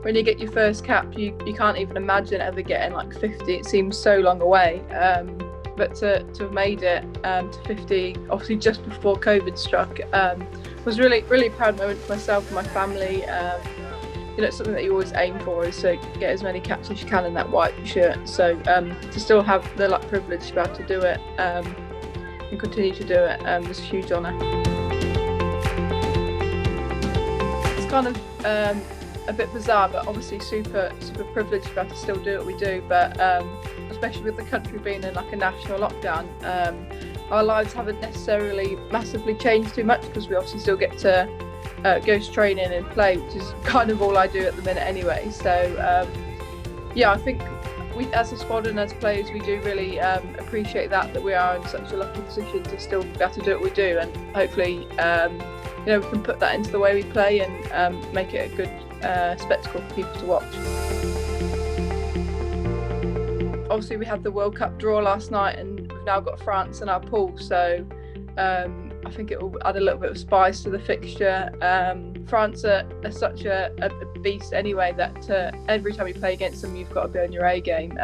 when you get your first cap, you can't even imagine ever getting like 50. It seems so long away. But to have made it to 50, obviously just before COVID struck, was really, really proud moment for myself and my family. It's something that you always aim for, is to get as many caps as you can in that white shirt. So to still have the privilege to be able to do it and continue to do it was a huge honour. It's kind of a bit bizarre, but obviously super privileged to be able to still do what we do. But especially with the country being in like a national lockdown, our lives haven't necessarily massively changed too much, because we obviously still get to go to training and play, which is kind of all I do at the minute anyway. So I think we, as a squad and as players, we do really appreciate that we are in such a lucky position to still be able to do what we do, and hopefully we can put that into the way we play and make it a good spectacle for people to watch. Obviously we had the World Cup draw last night, and we've now got France in our pool, so I think it will add a little bit of spice to the fixture. France are such a beast anyway, that every time you play against them you've got to be on your A game.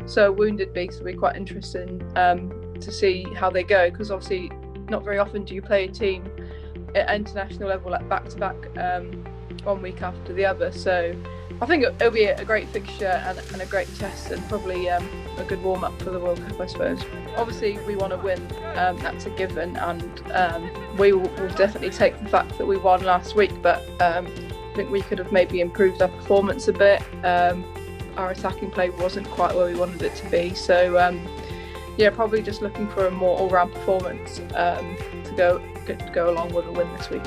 So a wounded beast will be quite interesting to see how they go, because obviously not very often do you play a team at international level like back to back, one week after the other. So I think it'll be a great fixture and a great test, and probably a good warm-up for the World Cup, I suppose. Obviously we want to win, that's a given, and we will definitely take the fact that we won last week, but I think we could have maybe improved our performance a bit. Our attacking play wasn't quite where we wanted it to be, so probably just looking for a more all-round performance to go along with a win this week.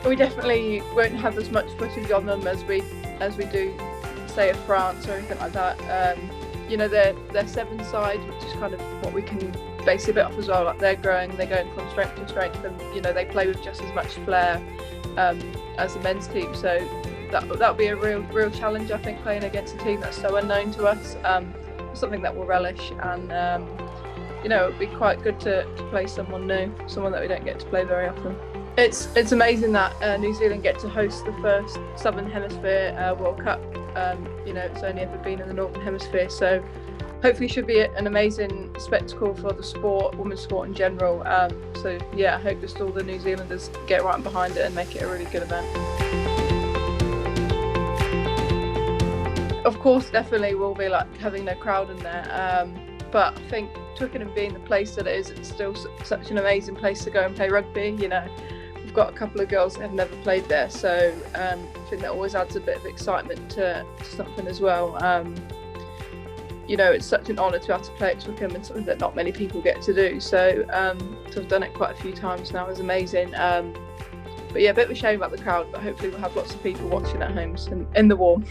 We definitely won't have as much footage on them as we do, say, of France or anything like that. Their seven side, which is kind of what we can base a bit off as well. Like they're going from strength to strength, and they play with just as much flair as the men's team. So that'll be a real challenge, I think, playing against a team that's so unknown to us. Something that we'll relish, and it would be quite good to play someone new, someone that we don't get to play very often. It's amazing that New Zealand get to host the first Southern Hemisphere World Cup. It's only ever been in the Northern Hemisphere, so hopefully should be an amazing spectacle for the sport, women's sport in general. I hope just all the New Zealanders get right behind it and make it a really good event. Of course, definitely will be like having no crowd in there, but I think Twickenham being the place that it is, it's still such an amazing place to go and play rugby. We've got a couple of girls that have never played there, so I think that always adds a bit of excitement to something as well. It's such an honour to be able to play at Twickenham, and something that not many people get to do. So to have done it quite a few times now is amazing. But a bit of a shame about the crowd, but hopefully we'll have lots of people watching at home in the warm.